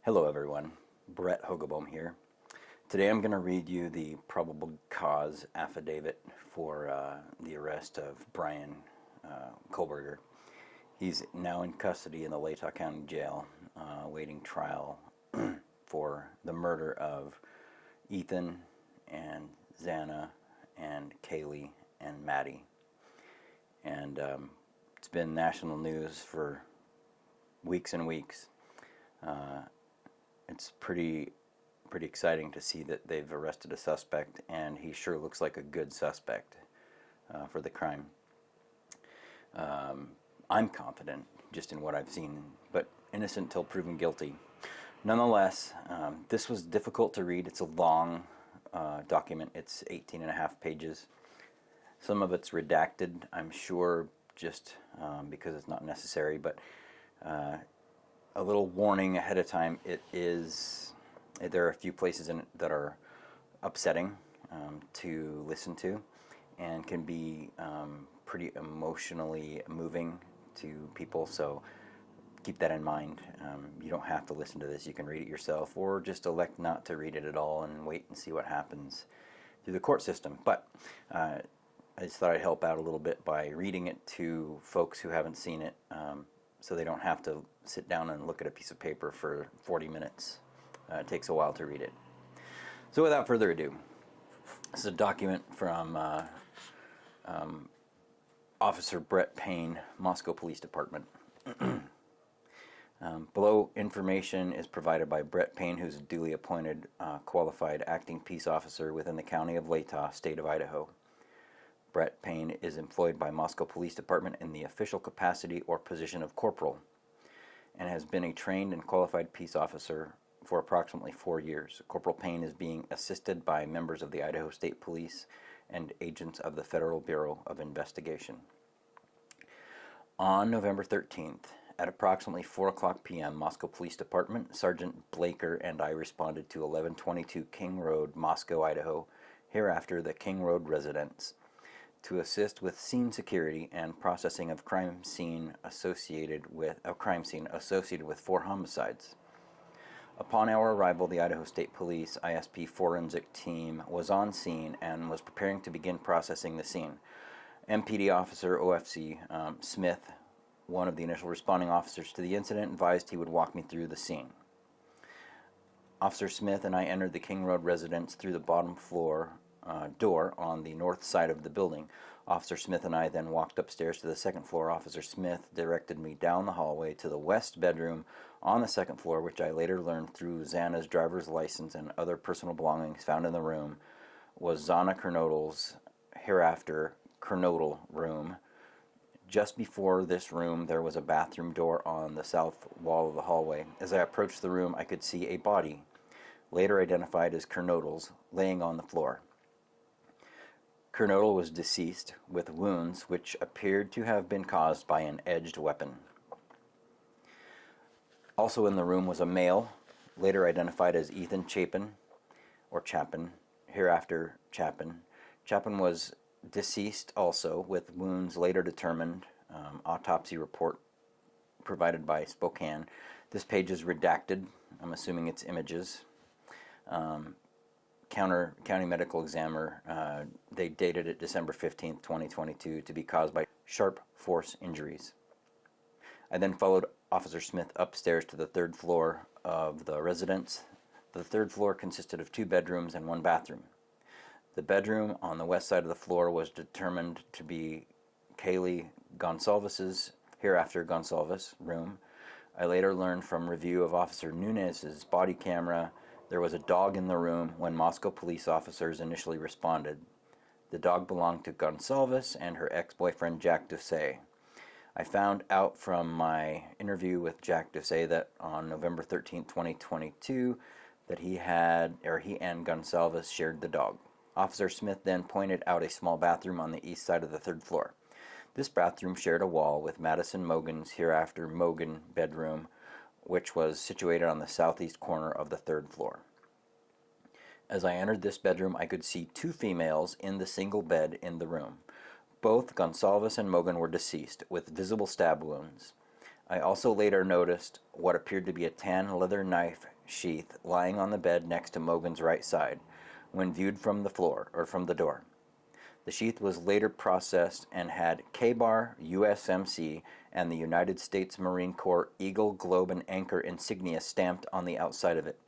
Hello everyone, Brett Hogeboom here. Today I'm going to read you the probable cause affidavit for the arrest of Bryan Kohberger. He's now in custody in the Latah County Jail, awaiting trial for the murder of Ethan and Xana and Kaylee and Maddie. And it's been national news for weeks and weeks. It's pretty exciting to see that they've arrested a suspect, and he sure looks like a good suspect for the crime. I'm confident just in what I've seen, but innocent till proven guilty. Nonetheless, this was difficult to read. It's a long document. It's 18 and a half pages. Some of it's redacted, I'm sure, just because it's not necessary, but a little warning ahead of time. There are a few places in it that are upsetting to listen to and can be pretty emotionally moving to people, so keep that in mind. You don't have to listen to this. You can read it yourself, or just elect not to read it at all and wait and see what happens through the court system. But I just thought I'd help out a little bit by reading it to folks who haven't seen it, so they don't have to sit down and look at a piece of paper for 40 minutes. It takes a while to read it. So without further ado, this is a document from Officer Brett Payne, Moscow Police Department. Below information is provided by Brett Payne, who's a duly appointed qualified acting peace officer within the County of Latah, State of Idaho. Brett Payne is employed by Moscow Police Department in the official capacity or position of corporal, and has been a trained and qualified peace officer for approximately 4 years. Corporal Payne is being assisted by members of the Idaho State Police and agents of the Federal Bureau of Investigation. On November 13th, at approximately 4 o'clock p.m., Moscow Police Department, Sergeant Blaker and I responded to 1122 King Road, Moscow, Idaho, hereafter the King Road residence, to assist with scene security and processing of crime scene associated with 4 homicides. Upon our arrival, the Idaho State Police ISP forensic team was on scene and was preparing to begin processing the scene. MPD Officer OFC Smith, one of the initial responding officers to the incident, advised he would walk me through the scene. Officer Smith and I entered the King Road residence through the bottom floor door on the north side of the building. Officer Smith and I then walked upstairs to the second floor. Officer Smith directed me down the hallway to the west bedroom on the second floor, which I later learned through Xana's driver's license and other personal belongings found in the room was Xana Kernodle's, hereafter Kernodle room. Just before this room, there was a bathroom door on the south wall of the hallway. As I approached the room, I could see a body, later identified as Kernodle's, laying on the floor. Kernodle was deceased with wounds which appeared to have been caused by an edged weapon. Also in the room was a male, later identified as Ethan Chapin, hereafter Chapin. Chapin was deceased also with wounds later determined, autopsy report provided by Spokane. This page is redacted. I'm assuming it's images. County Medical Examiner, they dated it December 15th, 2022, to be caused by sharp force injuries. I then followed Officer Smith upstairs to the third floor of the residence. The third floor consisted of 2 bedrooms and 1 bathroom. The bedroom on the west side of the floor was determined to be Kaylee Gonsalves's, hereafter Gonsalves, room. I later learned from review of Officer Nunez's body camera there was a dog in the room when Moscow police officers initially responded. The dog belonged to Gonsalves and her ex-boyfriend Jack Doucet. I found out from my interview with Jack Doucet that on November 13, 2022, that he and Gonsalves shared the dog. Officer Smith then pointed out a small bathroom on the east side of the third floor. This bathroom shared a wall with Madison Mogan's, hereafter Mogan, bedroom, which was situated on the southeast corner of the third floor. As I entered this bedroom, I could see 2 females in the single bed in the room. Both Gonsalves and Mogan were deceased, with visible stab wounds. I also later noticed what appeared to be a tan leather knife sheath lying on the bed next to Mogen's right side when viewed from the floor or from the door. The sheath was later processed and had K-Bar, USMC, and the United States Marine Corps Eagle, Globe, and Anchor insignia stamped on the outside of it.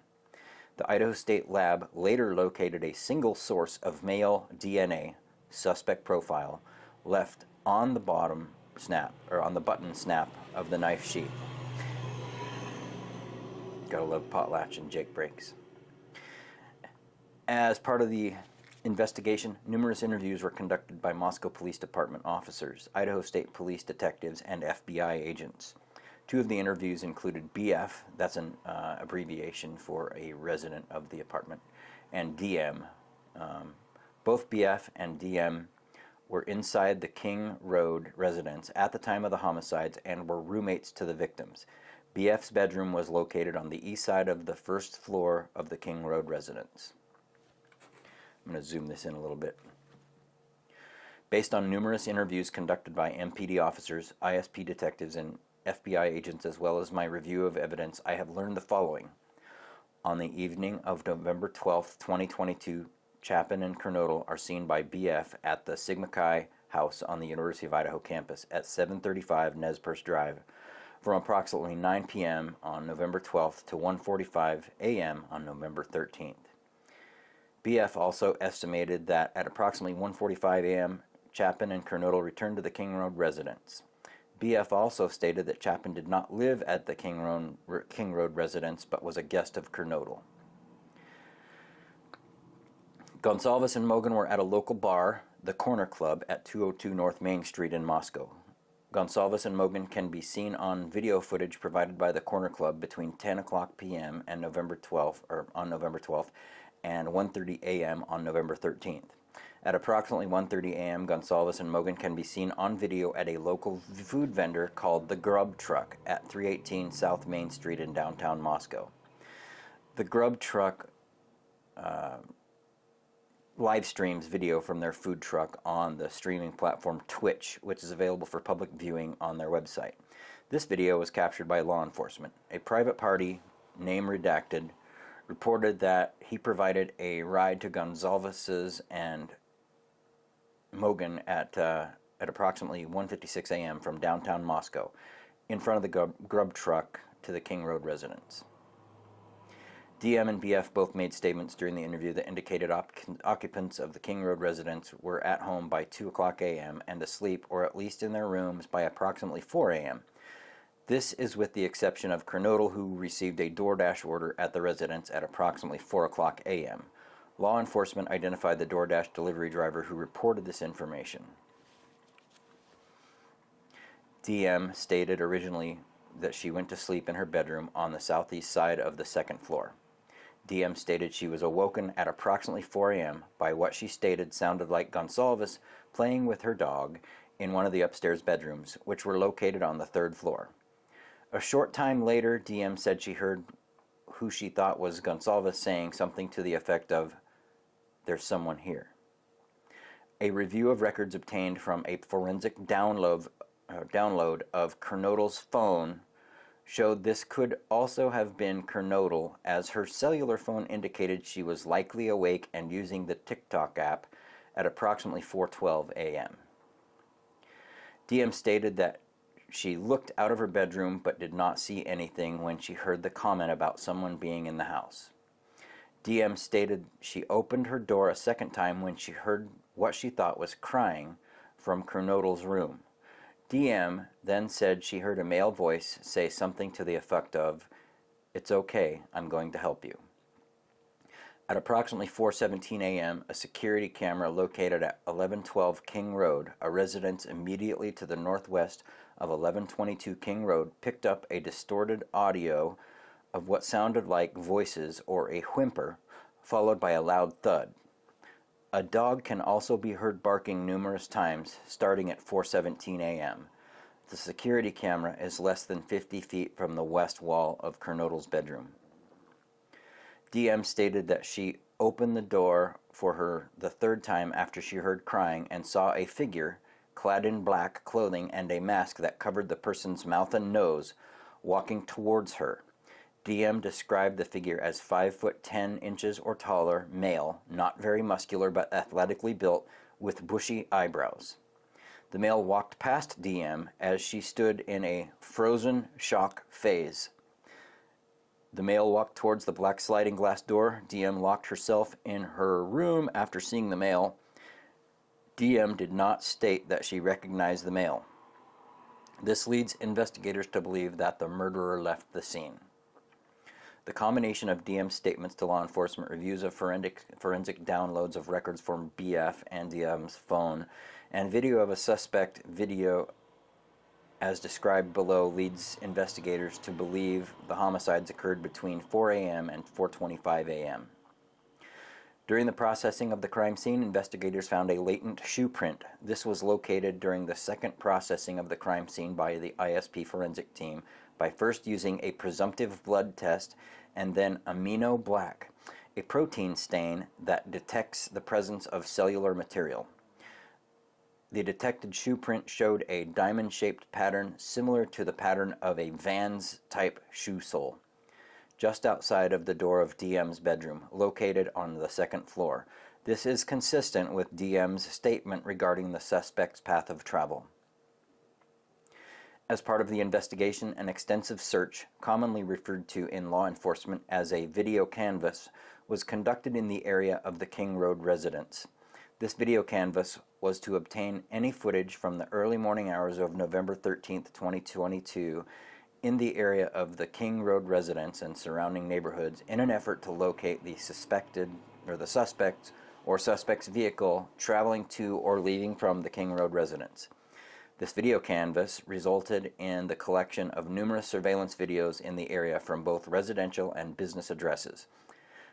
The Idaho State Lab later located a single source of male DNA, suspect profile, left on the bottom snap, or on the button snap of the knife sheath. Gotta love potlatch and Jake breaks. As part of the investigation, numerous interviews were conducted by Moscow Police Department officers, Idaho State Police detectives, and FBI agents. Two of the interviews included BF, that's an abbreviation for a resident of the apartment, and DM. Both BF and DM were inside the King Road residence at the time of the homicides and were roommates to the victims. BF's bedroom was located on the east side of the first floor of the King Road residence. I'm going to zoom this in a little bit. Based on numerous interviews conducted by MPD officers, ISP detectives, and FBI agents, as well as my review of evidence, I have learned the following. On the evening of November 12, 2022, Chapin and Kernodle are seen by BF at the Sigma Chi house on the University of Idaho campus at 735 Nez Perce Drive from approximately 9 p.m. on November 12th to 1:45 a.m. on November 13th. BF also estimated that at approximately 1:45 a.m., Chapin and Kernodle returned to the King Road residence. BF also stated that Chapin did not live at the King Road residence but was a guest of Kernodle. Gonsalves and Mogen were at a local bar, the Corner Club, at 202 North Main Street in Moscow. Gonsalves and Mogen can be seen on video footage provided by the Corner Club between 10 o'clock p.m. and on November 12th and 1:30 a.m. on November 13th. At approximately 1:30 a.m., Gonsalves and Mogen can be seen on video at a local food vendor called the Grub Truck at 318 South Main Street in downtown Moscow. The Grub Truck live streams video from their food truck on the streaming platform Twitch, which is available for public viewing on their website. This video was captured by law enforcement. A private party, name redacted, reported that he provided a ride to Gonsalves and Mogen at approximately 1:56 a.m. from downtown Moscow in front of the Grub Truck to the King Road residence. DM and BF both made statements during the interview that indicated occupants of the King Road residence were at home by 2 o'clock a.m. and asleep or at least in their rooms by approximately 4 a.m. This is with the exception of Kernodle, who received a DoorDash order at the residence at approximately 4 o'clock a.m. Law enforcement identified the DoorDash delivery driver who reported this information. DM stated originally that she went to sleep in her bedroom on the southeast side of the second floor. DM stated she was awoken at approximately 4 a.m. by what she stated sounded like Gonsalves playing with her dog in one of the upstairs bedrooms, which were located on the third floor. A short time later, DM said she heard who she thought was Gonsalves saying something to the effect of, "There's someone here." A review of records obtained from a forensic download of Kernodle's phone showed this could also have been Kernodle, as her cellular phone indicated she was likely awake and using the TikTok app at approximately 4:12 a.m. DM stated that she looked out of her bedroom but did not see anything when she heard the comment about someone being in the house. DM stated she opened her door a second time when she heard what she thought was crying from Kernodle's room. DM then said she heard a male voice say something to the effect of, "It's okay, I'm going to help you." At approximately 4:17 a.m., a security camera located at 1112 King Road, a residence immediately to the northwest of 1122 King Road, picked up a distorted audio of what sounded like voices or a whimper, followed by a loud thud. A dog can also be heard barking numerous times, starting at 4:17 a.m. The security camera is less than 50 feet from the west wall of Kernodle's bedroom. DM stated that she opened the door for her the third time after she heard crying and saw a figure clad in black clothing and a mask that covered the person's mouth and nose walking towards her. DM described the figure as 5 foot 10 inches or taller, male, not very muscular but athletically built, with bushy eyebrows. The male walked past DM as she stood in a frozen shock phase. The male walked towards the black sliding glass door. DM locked herself in her room after seeing the male. DM did not state that she recognized the male. This leads investigators to believe that the murderer left the scene. The combination of DM's statements to law enforcement, reviews of forensic downloads of records from BF and DM's phone, and video of a suspect video as described below leads investigators to believe the homicides occurred between 4 a.m. and 4:25 a.m. During the processing of the crime scene, investigators found a latent shoe print. This was located during the second processing of the crime scene by the ISP forensic team by first using a presumptive blood test and then amino black, a protein stain that detects the presence of cellular material. The detected shoe print showed a diamond-shaped pattern similar to the pattern of a Vans-type shoe sole, just outside of the door of DM's bedroom, located on the second floor. This is consistent with DM's statement regarding the suspect's path of travel. As part of the investigation, an extensive search, commonly referred to in law enforcement as a video canvass, was conducted in the area of the King Road residence. This video canvass was to obtain any footage from the early morning hours of November 13, 2022, in the area of the King Road residence and surrounding neighborhoods in an effort to locate the suspect's vehicle traveling to or leaving from the King Road residence. This video canvass resulted in the collection of numerous surveillance videos in the area from both residential and business addresses.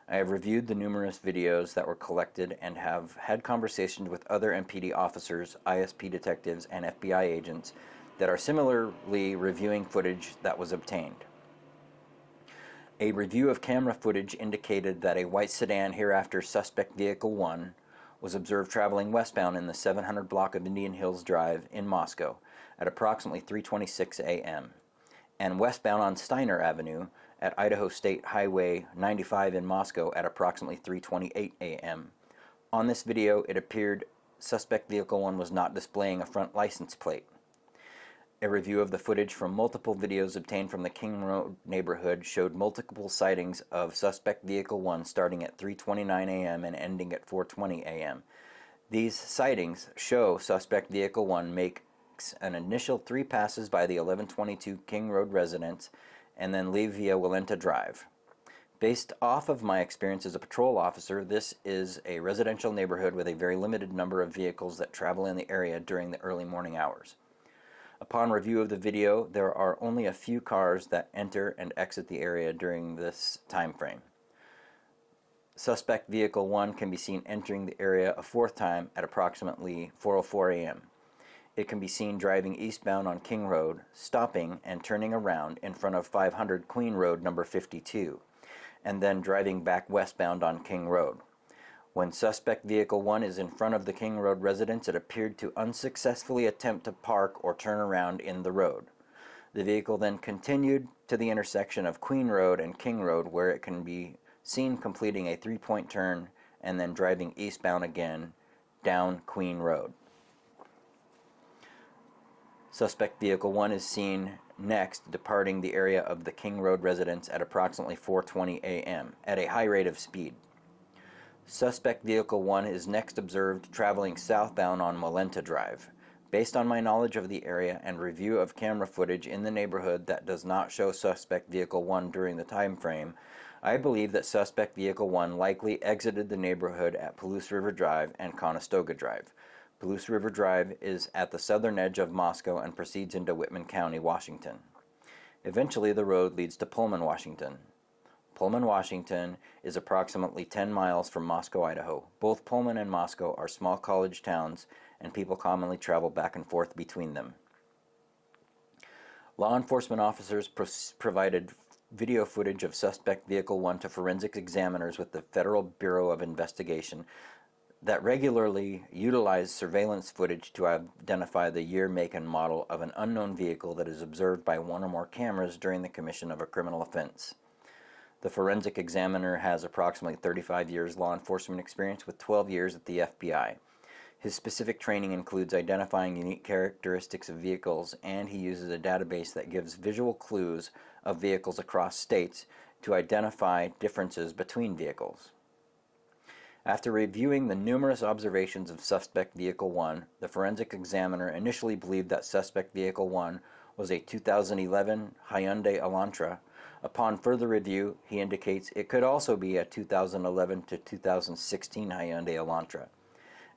I have reviewed the numerous videos that were collected and have had conversations with other MPD officers, ISP detectives, and FBI agents that are similarly reviewing footage that was obtained. A review of camera footage indicated that a white sedan, hereafter suspect vehicle 1, was observed traveling westbound in the 700 block of Indian Hills Drive in Moscow at approximately 3:26 a.m. and westbound on Steiner Avenue at Idaho State Highway 95 in Moscow at approximately 3:28 a.m. On this video, it appeared suspect vehicle 1 was not displaying a front license plate. A review of the footage from multiple videos obtained from the King Road neighborhood showed multiple sightings of suspect vehicle 1 starting at 3:29 a.m. and ending at 4:20 a.m. These sightings show suspect vehicle 1 makes an initial 3 passes by the 1122 King Road residence and then leave via Willenta Drive. Based off of my experience as a patrol officer, this is a residential neighborhood with a very limited number of vehicles that travel in the area during the early morning hours. Upon review of the video, there are only a few cars that enter and exit the area during this time frame. Suspect vehicle 1 can be seen entering the area a 4th time at approximately 4:04 a.m. It can be seen driving eastbound on King Road, stopping and turning around in front of 500 Queen Road number 52, and then driving back westbound on King Road. When suspect vehicle 1 is in front of the King Road residence, it appeared to unsuccessfully attempt to park or turn around in the road. The vehicle then continued to the intersection of Queen Road and King Road, where it can be seen completing a 3-point turn and then driving eastbound again down Queen Road. Suspect vehicle 1 is seen next departing the area of the King Road residence at approximately 4:20 a.m. at a high rate of speed. Suspect vehicle 1 is next observed traveling southbound on Willenta Drive. Based on my knowledge of the area and review of camera footage in the neighborhood that does not show suspect vehicle 1 during the time frame, I believe that suspect vehicle 1 likely exited the neighborhood at Palouse River Drive and Conestoga Drive. Palouse River Drive is at the southern edge of Moscow and proceeds into Whitman County, Washington. Eventually, the road leads to Pullman, Washington. Pullman, Washington is approximately 10 miles from Moscow, Idaho. Both Pullman and Moscow are small college towns, and people commonly travel back and forth between them. Law enforcement officers provided video footage of suspect vehicle 1 to forensic examiners with the Federal Bureau of Investigation that regularly utilize surveillance footage to identify the year, make, and model of an unknown vehicle that is observed by one or more cameras during the commission of a criminal offense. The forensic examiner has approximately 35 years law enforcement experience with 12 years at the FBI. His specific training includes identifying unique characteristics of vehicles, and he uses a database that gives visual clues of vehicles across states to identify differences between vehicles. After reviewing the numerous observations of Suspect Vehicle 1, the forensic examiner initially believed that Suspect Vehicle 1 was a 2011 Hyundai Elantra. Upon further review, he indicates it could also be a 2011 to 2016 Hyundai Elantra.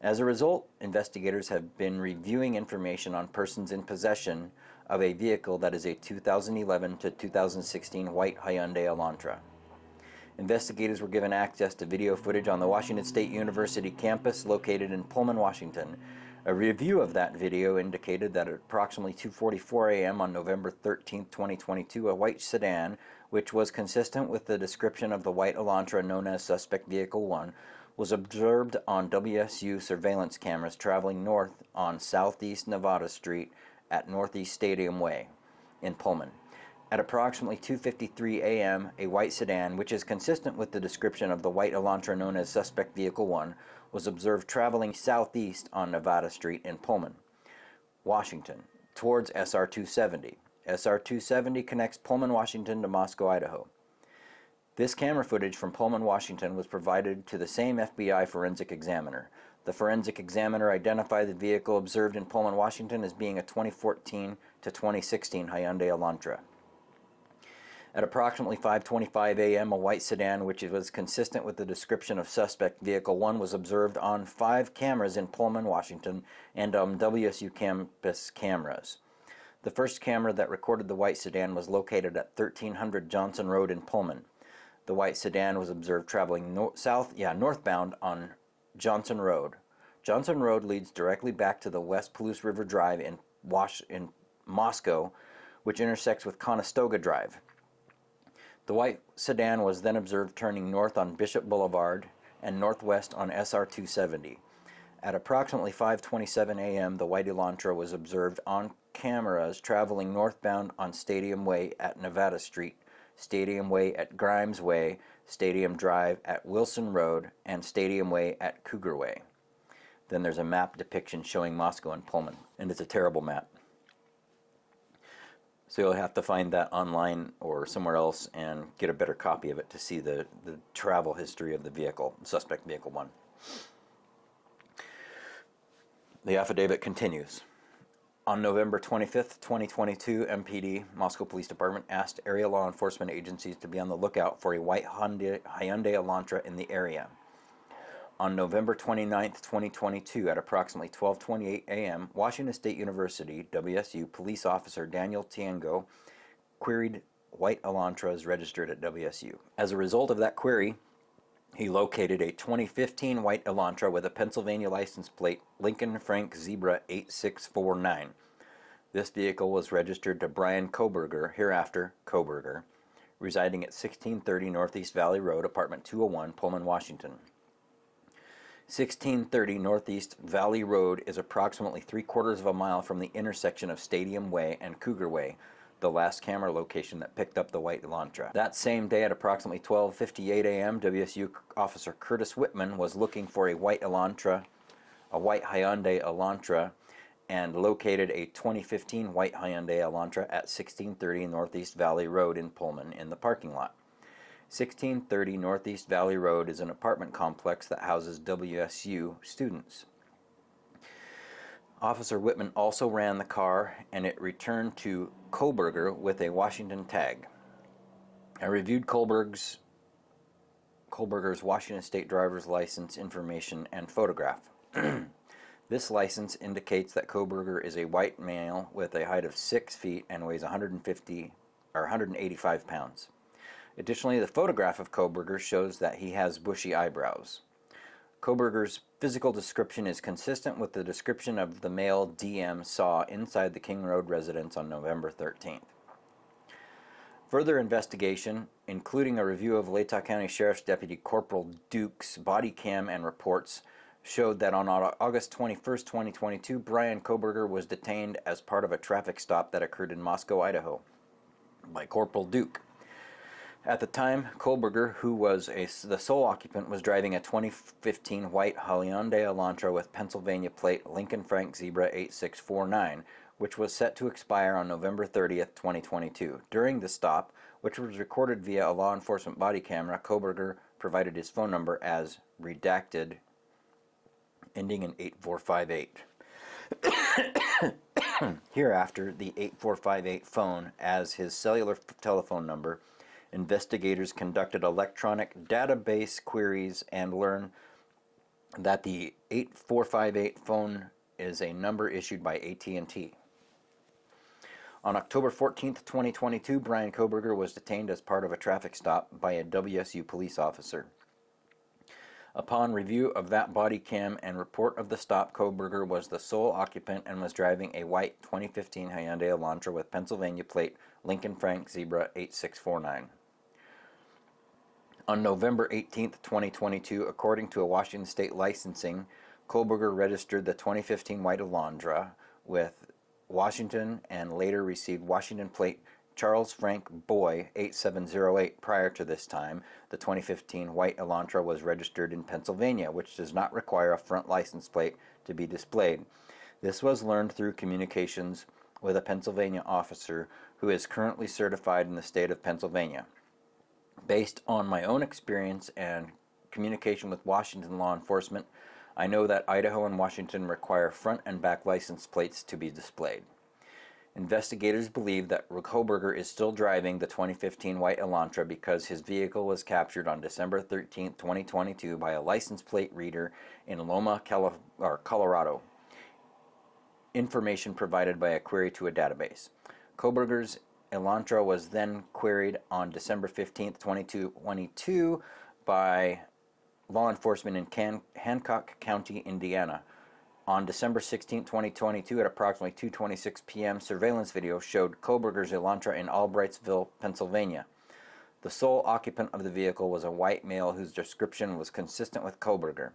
As a result, investigators have been reviewing information on persons in possession of a vehicle that is a 2011 to 2016 white Hyundai Elantra. Investigators were given access to video footage on the Washington State University campus located in Pullman, Washington. A review of that video indicated that at approximately 2:44 a.m. on November 13, 2022, a white sedan, which was consistent with the description of the white Elantra known as Suspect Vehicle 1, was observed on WSU surveillance cameras traveling north on Southeast Nevada Street at Northeast Stadium Way in Pullman. At approximately 2:53 a.m., a white sedan, which is consistent with the description of the white Elantra known as Suspect Vehicle 1, was observed traveling southeast on Nevada Street in Pullman, Washington, towards SR 270. SR 270 connects Pullman, Washington to Moscow, Idaho. This camera footage from Pullman, Washington was provided to the same FBI forensic examiner. The forensic examiner identified the vehicle observed in Pullman, Washington as being a 2014 to 2016 Hyundai Elantra. At approximately 5:25 a.m., a white sedan, which was consistent with the description of Suspect Vehicle 1, was observed on 5 cameras in Pullman, Washington, and on WSU campus cameras. The first camera that recorded the white sedan was located at 1300 Johnson Road in Pullman. The white sedan was observed traveling northbound on Johnson Road. Johnson Road leads directly back to the West Palouse River Drive in Moscow, which intersects with Conestoga Drive. The white sedan was then observed turning north on Bishop Boulevard and northwest on SR 270. At approximately 5:27 a.m., the white Elantra was observed on cameras traveling northbound on Stadium Way at Nevada Street, Stadium Way at Grimes Way, Stadium Drive at Wilson Road, and Stadium Way at Cougar Way. Then there's a map depiction showing Moscow and Pullman, and it's a terrible map. So you'll have to find that online or somewhere else and get a better copy of it to see the travel history of the vehicle, Suspect Vehicle 1. The affidavit continues. On November 25th, 2022, MPD, Moscow Police Department, asked area law enforcement agencies to be on the lookout for a white Hyundai Elantra in the area. On November 29th, 2022, at approximately 12:28 a.m., Washington State University, WSU, police officer Daniel Tiengo queried white Elantras registered at WSU. As a result of that query, he located a 2015 white Elantra with a Pennsylvania license plate Lincoln Frank Zebra 8649. This vehicle was registered to Bryan Kohberger, hereafter Kohberger, residing at 1630 Northeast Valley Road, apartment 201, Pullman, Washington. 1630 Northeast Valley Road is approximately 3/4 of a mile from the intersection of Stadium Way and Cougar Way, the last camera location that picked up the white Elantra. That same day at approximately 12:58 a.m., WSU officer Curtis Whitman was looking for a white Hyundai Elantra, and located a 2015 white Hyundai Elantra at 1630 Northeast Valley Road in Pullman in the parking lot. 1630 Northeast Valley Road is an apartment complex that houses WSU students. Officer Whitman also ran the car, and it returned to Kohberger with a Washington tag. I reviewed Kohberger's Washington State driver's license information and photograph. This license indicates that Kohberger is a white male with a height of 6 feet and weighs 185 pounds. Additionally, the photograph of Kohberger shows that he has bushy eyebrows. Kohberger's physical description is consistent with the description of the male DM saw inside the King Road residence on November 13th. Further investigation, including a review of Latah County Sheriff's Deputy Corporal Duke's body cam and reports, showed that on August 21st, 2022, Bryan Kohberger was detained as part of a traffic stop that occurred in Moscow, Idaho, by Corporal Duke. At the time, Kohberger, who was the sole occupant, was driving a 2015 white Hyundai Elantra with Pennsylvania plate Lincoln Frank Zebra 8649, which was set to expire on November 30th, 2022. During the stop, which was recorded via a law enforcement body camera, Kohberger provided his phone number as redacted, ending in 8458. Hereafter, the 8458 phone as his cellular telephone number. Investigators conducted electronic database queries and learned that the 8458 phone is a number issued by AT&T. On October 14, 2022, Bryan Kohberger was detained as part of a traffic stop by a WSU police officer. Upon review of that body cam and report of the stop, Kohberger was the sole occupant and was driving a white 2015 Hyundai Elantra with Pennsylvania plate Lincoln Frank Zebra 8649. On November 18, 2022, according to a Washington State licensing, Kohberger registered the 2015 white Elantra with Washington and later received Washington plate Charles Frank Boy 8708. Prior to this time, the 2015 white Elantra was registered in Pennsylvania, which does not require a front license plate to be displayed. This was learned through communications with a Pennsylvania officer who is currently certified in the state of Pennsylvania. Based on my own experience and communication with Washington law enforcement, I know that Idaho and Washington require front and back license plates to be displayed. Investigators believe that Kohberger is still driving the 2015 white Elantra because his vehicle was captured on December 13, 2022 by a license plate reader in Loma, Colorado. Information provided by a query to a database. Kohberger's Elantra was then queried on December 15, 2022 by law enforcement in Hancock County, Indiana. On December 16, 2022 at approximately 2:26 p.m., surveillance video showed Kohberger's Elantra in Albrightsville, Pennsylvania. The sole occupant of the vehicle was a white male whose description was consistent with Kohberger.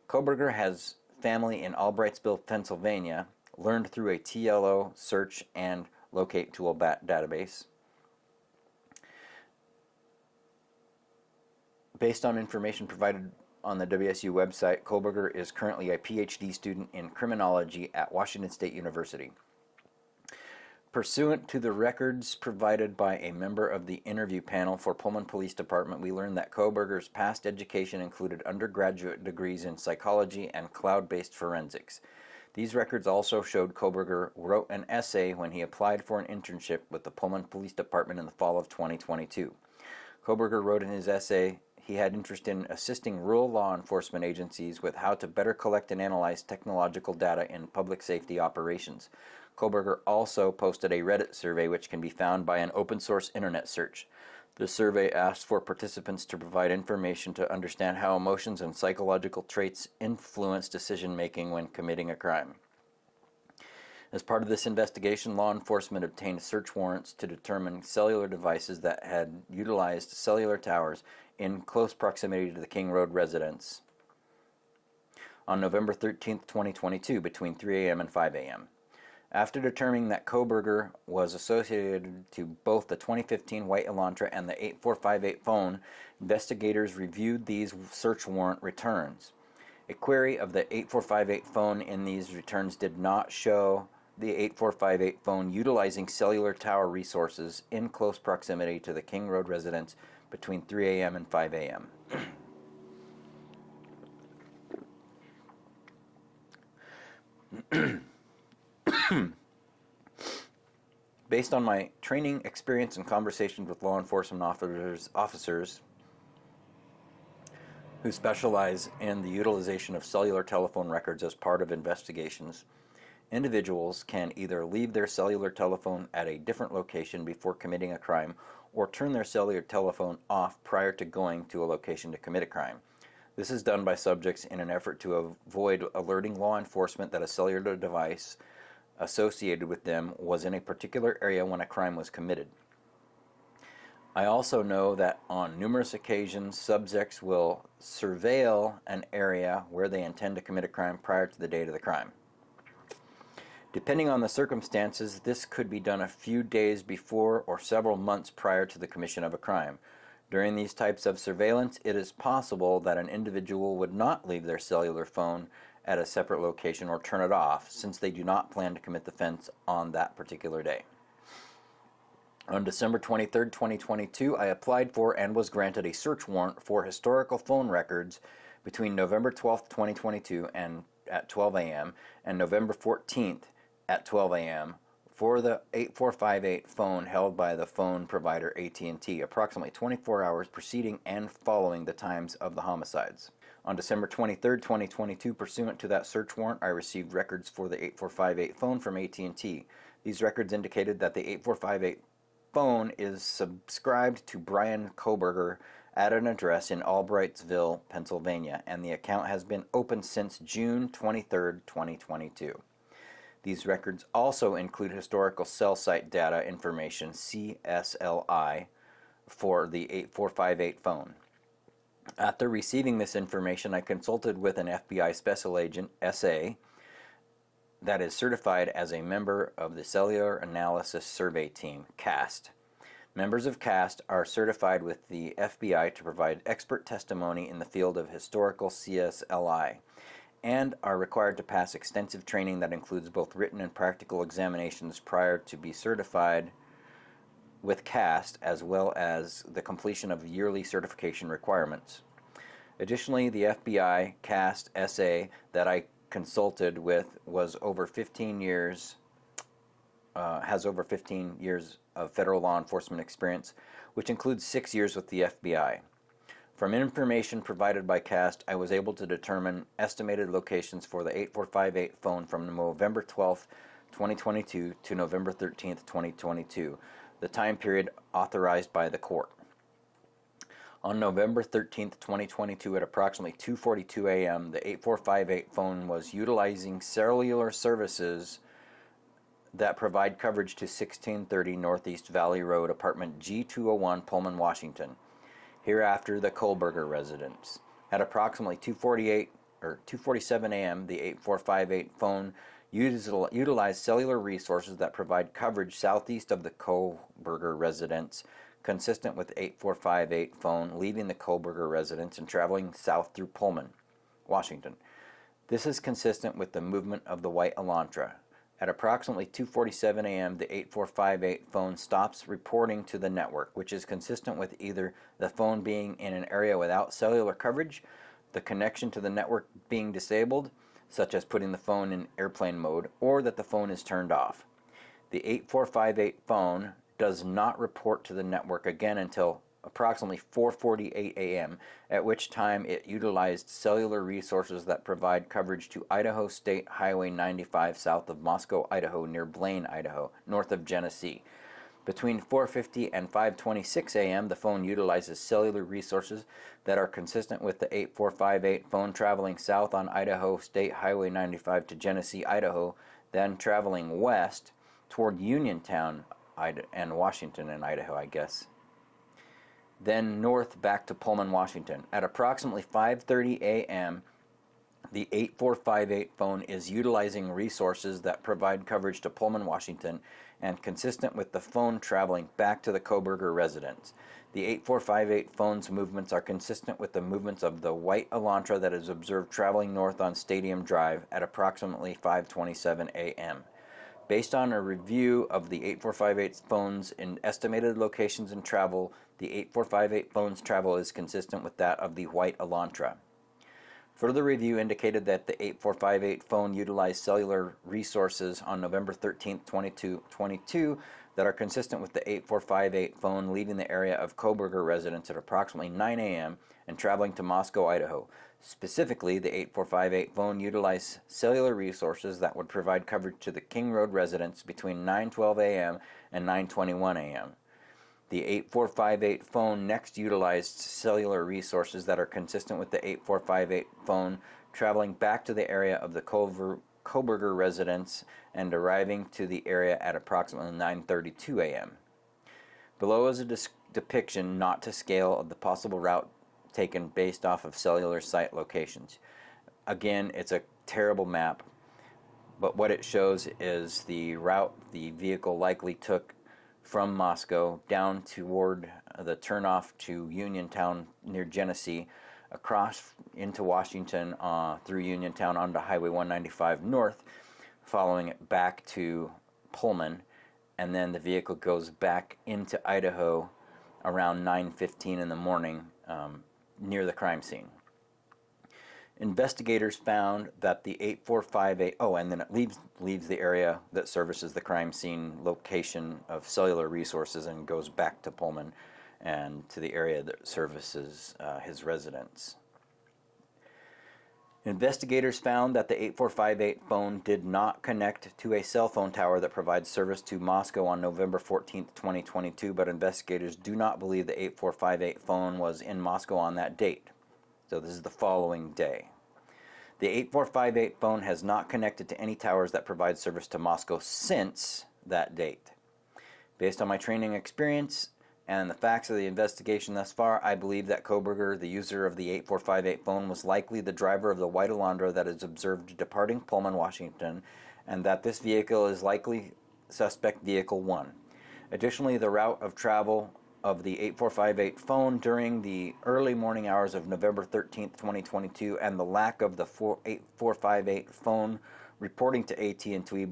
Kohberger has family in Albrightsville, Pennsylvania, learned through a TLO search and locate tool database. Based on information provided on the WSU website, Kohberger is currently a PhD student in criminology at Washington State University. Pursuant to the records provided by a member of the interview panel for Pullman Police Department, we learned that Kohberger's past education included undergraduate degrees in psychology and cloud-based forensics. These records also showed Kohberger wrote an essay when he applied for an internship with the Pullman Police Department in the fall of 2022. Kohberger wrote in his essay he had interest in assisting rural law enforcement agencies with how to better collect and analyze technological data in public safety operations. Kohberger also posted a Reddit survey which can be found by an open-source internet search. The survey asked for participants to provide information to understand how emotions and psychological traits influence decision-making when committing a crime. As part of this investigation, law enforcement obtained search warrants to determine cellular devices that had utilized cellular towers in close proximity to the King Road residence on November 13, 2022, between 3 a.m. and 5 a.m. After determining that Kohberger was associated to both the 2015 white Elantra and the 8458 phone, investigators reviewed these search warrant returns. A query of the 8458 phone in these returns did not show the 8458 phone utilizing cellular tower resources in close proximity to the King Road residence between 3 a.m. and 5 a.m. Based on my training, experience, and conversations with law enforcement officers who specialize in the utilization of cellular telephone records as part of investigations, individuals can either leave their cellular telephone at a different location before committing a crime or turn their cellular telephone off prior to going to a location to commit a crime. This is done by subjects in an effort to avoid alerting law enforcement that a cellular device associated with them was in a particular area when a crime was committed. I also know that on numerous occasions, subjects will surveil an area where they intend to commit a crime prior to the date of the crime. Depending on the circumstances, this could be done a few days before or several months prior to the commission of a crime. During these types of surveillance, it is possible that an individual would not leave their cellular phone at a separate location or turn it off, since they do not plan to commit the offense on that particular day. On December 23, 2022, I applied for and was granted a search warrant for historical phone records between November 12, 2022 and at 12 a.m. and November 14th at 12 a.m. for the 8458 phone held by the phone provider AT&T, approximately 24 hours preceding and following the times of the homicides. On December 23, 2022, pursuant to that search warrant, I received records for the 8458 phone from AT&T. These records indicated that the 8458 phone is subscribed to Bryan Kohberger at an address in Albrightsville, Pennsylvania, and the account has been open since June 23, 2022. These records also include historical cell site data information, CSLI, for the 8458 phone. After receiving this information, I consulted with an FBI special agent, SA, that is certified as a member of the Cellular Analysis Survey Team, CAST. Members of CAST are certified with the FBI to provide expert testimony in the field of historical CSLI and are required to pass extensive training that includes both written and practical examinations prior to be certified with CAST, as well as the completion of yearly certification requirements. Additionally, the FBI CAST SA that I consulted with has over 15 years of federal law enforcement experience, which includes 6 years with the FBI. From information provided by CAST, I was able to determine estimated locations for the 8458 phone from November 12, 2022 to November 13, 2022, the time period authorized by the court. On November 13, 2022, at approximately 2:42 a.m., the 8458 phone was utilizing cellular services that provide coverage to 1630 Northeast Valley Road, apartment G201, Pullman, Washington, hereafter the Kohberger residence. At approximately 2:47 a.m., the 8458 phone utilized cellular resources that provide coverage southeast of the Kohberger residence, consistent with 8458 phone leaving the Kohberger residence and traveling south through Pullman, Washington. This is consistent with the movement of the white Elantra. At approximately 2:47 a.m., the 8458 phone stops reporting to the network, which is consistent with either the phone being in an area without cellular coverage, the connection to the network being disabled, such as putting the phone in airplane mode, or that the phone is turned off. The 8458 phone does not report to the network again until approximately 4:48 a.m., at which time it utilized cellular resources that provide coverage to Idaho State Highway 95 south of Moscow, Idaho, near Blaine, Idaho, north of Genesee. Between 4:50 and 5:26 a.m., the phone utilizes cellular resources that are consistent with the 8458 phone traveling south on Idaho State Highway 95 to Genesee, Idaho, then traveling west toward Uniontown and Washington and Idaho, I guess. Then north back to Pullman, Washington. At approximately 5:30 a.m., the 8458 phone is utilizing resources that provide coverage to Pullman, Washington, and consistent with the phone traveling back to the Kohberger residence. The 8458 phone's movements are consistent with the movements of the white Elantra that is observed traveling north on Stadium Drive at approximately 5:27 a.m. Based on a review of the 8458 phones in estimated locations and travel, the 8458 phone's travel is consistent with that of the white Elantra. Further review indicated that the 8458 phone utilized cellular resources on November 13, 2022 that are consistent with the 8458 phone leaving the area of Kohberger residence at approximately 9 a.m. and traveling to Moscow, Idaho. Specifically, the 8458 phone utilized cellular resources that would provide coverage to the King Road residence between 9:12 a.m. and 9:21 a.m. The 8458 phone next utilized cellular resources that are consistent with the 8458 phone traveling back to the area of the Kohberger residence and arriving to the area at approximately 9:32 a.m. Below is a depiction, not to scale, of the possible route taken based off of cellular site locations. Again, it's a terrible map, but what it shows is the route the vehicle likely took from Moscow down toward the turnoff to Uniontown near Genesee, across into Washington through Uniontown onto Highway 195 north, following it back to Pullman, and then the vehicle goes back into Idaho around 9:15 in the morning near the crime scene. Investigators found that the 8458, and then it leaves the area that services the crime scene location of cellular resources and goes back to Pullman and to the area that services his residence. Investigators found that the 8458 phone did not connect to a cell phone tower that provides service to Moscow on November 14, 2022, but investigators do not believe the 8458 phone was in Moscow on that date. So this is the following day. The 8458 phone has not connected to any towers that provide service to Moscow since that date. Based on my training experience and the facts of the investigation thus far, I believe that Kohberger, the user of the 8458 phone, was likely the driver of the white Elantra that is observed departing Pullman, Washington, and that this vehicle is likely suspect vehicle 1. Additionally, the route of travel of the 8458 phone during the early morning hours of November 13, 2022, and the lack of the 8458 phone reporting to AT&T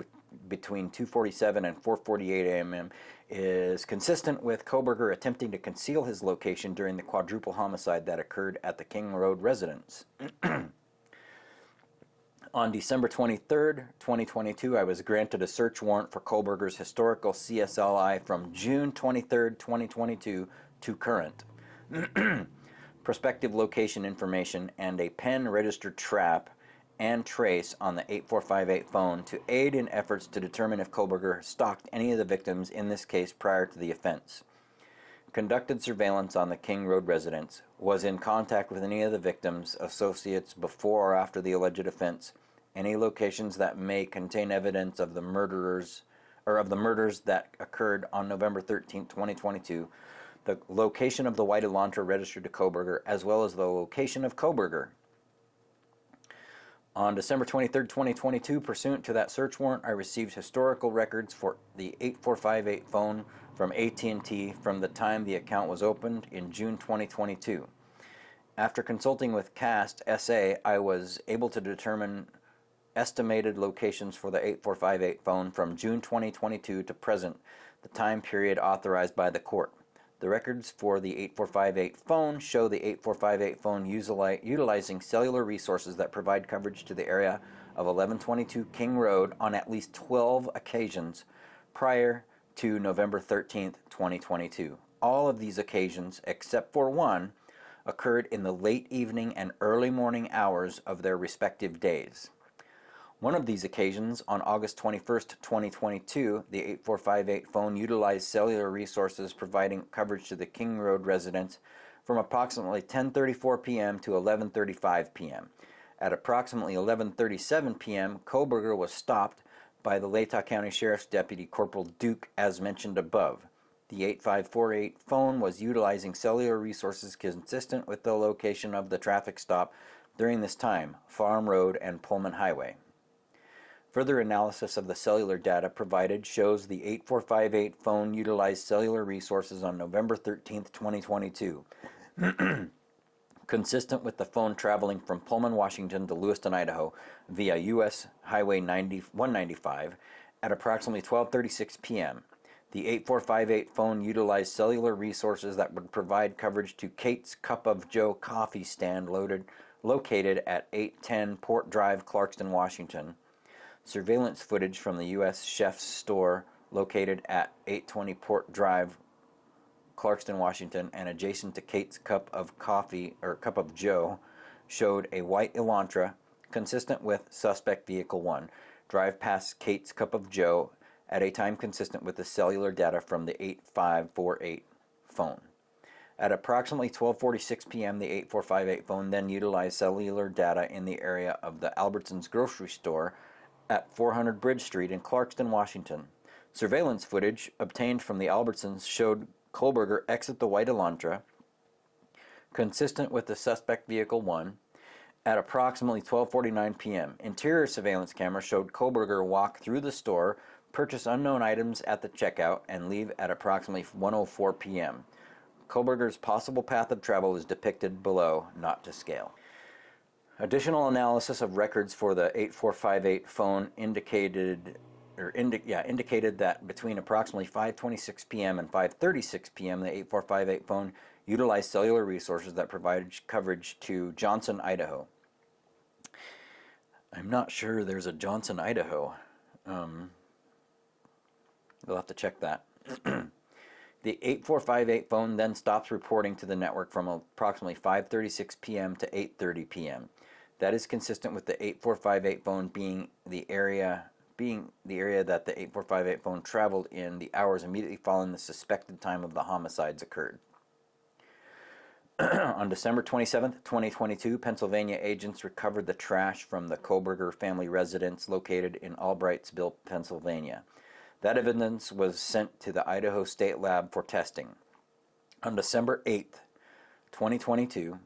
between 2:47 and 4:48 a.m. is consistent with Kohberger attempting to conceal his location during the quadruple homicide that occurred at the King Road residence. On December 23, 2022, I was granted a search warrant for Kohberger's historical CSLI from June 23, 2022 to current. Prospective location information and a pen registered trap and trace on the 8458 phone to aid in efforts to determine if Kohberger stalked any of the victims in this case prior to the offense. Conducted surveillance on the King Road residence, was in contact with any of the victims' associates before or after the alleged offense, any locations that may contain evidence of the murders that occurred on November 13, 2022, the location of the white Elantra registered to Kohberger, as well as the location of Kohberger. On December 23, 2022, pursuant to that search warrant, I received historical records for the 8458 phone from AT&T from the time the account was opened in June 2022. After consulting with CAST SA, I was able to determine estimated locations for the 8458 phone from June 2022 to present, the time period authorized by the court. The records for the 8458 phone show the 8458 phone utilizing cellular resources that provide coverage to the area of 1122 King Road on at least 12 occasions prior to November 13, 2022. All of these occasions, except for one, occurred in the late evening and early morning hours of their respective days. One of these occasions, on August 21, 2022, the 8458 phone utilized cellular resources providing coverage to the King Road residents from approximately 10:34 p.m. to 11:35 p.m. At approximately 11:37 p.m., Kohberger was stopped by the Latah County Sheriff's Deputy Corporal Duke, as mentioned above. The 8548 phone was utilizing cellular resources consistent with the location of the traffic stop during this time, Farm Road and Pullman Highway. Further analysis of the cellular data provided shows the 8458 phone utilized cellular resources on November 13, 2022, consistent with the phone traveling from Pullman, Washington to Lewiston, Idaho via U.S. Highway 195 at approximately 12:36 p.m. The 8458 phone utilized cellular resources that would provide coverage to Kate's Cup of Joe coffee stand located at 810 Port Drive, Clarkston, Washington. Surveillance footage from the U.S. Chef's store located at 820 Port Drive, Clarkston, Washington, and adjacent to Kate's Cup of Joe showed a white Elantra consistent with suspect vehicle 1 drive past Kate's Cup of Joe at a time consistent with the cellular data from the 8548 phone. At approximately 12:46 p.m., the 8458 phone then utilized cellular data in the area of the Albertsons grocery store at 400 Bridge Street in Clarkston, Washington. Surveillance footage obtained from the Albertsons showed Kohberger exit the white Elantra, consistent with the suspect vehicle 1, at approximately 12:49 p.m. Interior surveillance cameras showed Kohberger walk through the store, purchase unknown items at the checkout and leave at approximately 1:04 p.m. Kohberger's possible path of travel is depicted below, not to scale. Additional analysis of records for the 8458 phone indicated that between approximately 5:26 p.m. and 5:36 p.m. the 8458 phone utilized cellular resources that provided coverage to Johnson, Idaho. I'm not sure there's a Johnson, Idaho. We'll have to check that. The 8458 phone then stops reporting to the network from approximately 5:36 p.m. to 8:30 p.m. That is consistent with the 8458 phone being the area that the 8458 phone traveled in the hours immediately following the suspected time of the homicides occurred. On December 27, 2022, Pennsylvania agents recovered the trash from the Kohberger family residence located in Albrightsville, Pennsylvania. That evidence was sent to the Idaho State Lab for testing. On December 8, 2022,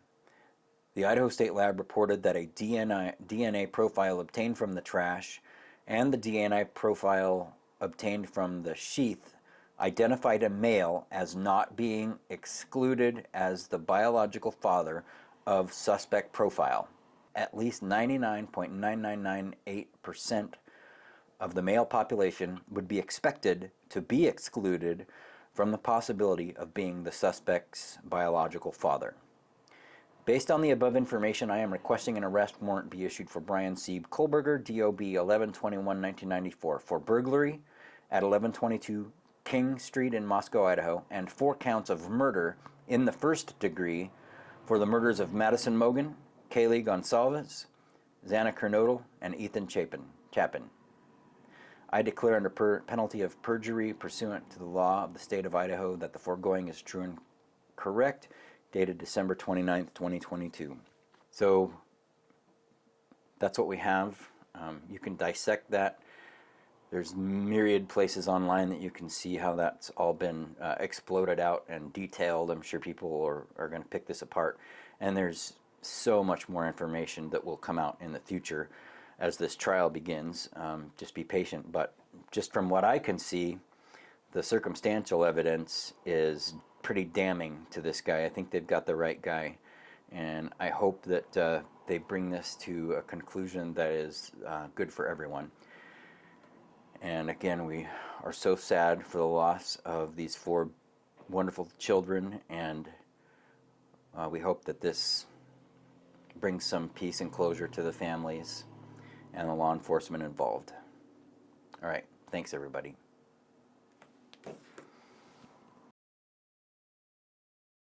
the Idaho State Lab reported that a DNA profile obtained from the trash and the DNA profile obtained from the sheath identified a male as not being excluded as the biological father of suspect profile. At least 99.9998% of the male population would be expected to be excluded from the possibility of being the suspect's biological father. Based on the above information, I am requesting an arrest warrant be issued for Bryan C. Kohberger, DOB 11/21/1994, for burglary at 1122 King Street in Moscow, Idaho, and 4 counts of murder in the first degree for the murders of Madison Mogan, Kaylee Gonsalves, Xana Kernodle, and Ethan Chapin. I declare under penalty of perjury pursuant to the law of the state of Idaho that the foregoing is true and correct, dated December 29th, 2022. So that's what we have. You can dissect that. There's myriad places online that you can see how that's all been exploded out and detailed. I'm sure people are going to pick this apart. And there's so much more information that will come out in the future as this trial begins. Just be patient. But just from what I can see, the circumstantial evidence is pretty damning to this guy. I think they've got the right guy. And I hope that they bring this to a conclusion that is good for everyone. And again, we are so sad for the loss of these 4 wonderful children, and we hope that this brings some peace and closure to the families and the law enforcement involved. All right, thanks everybody.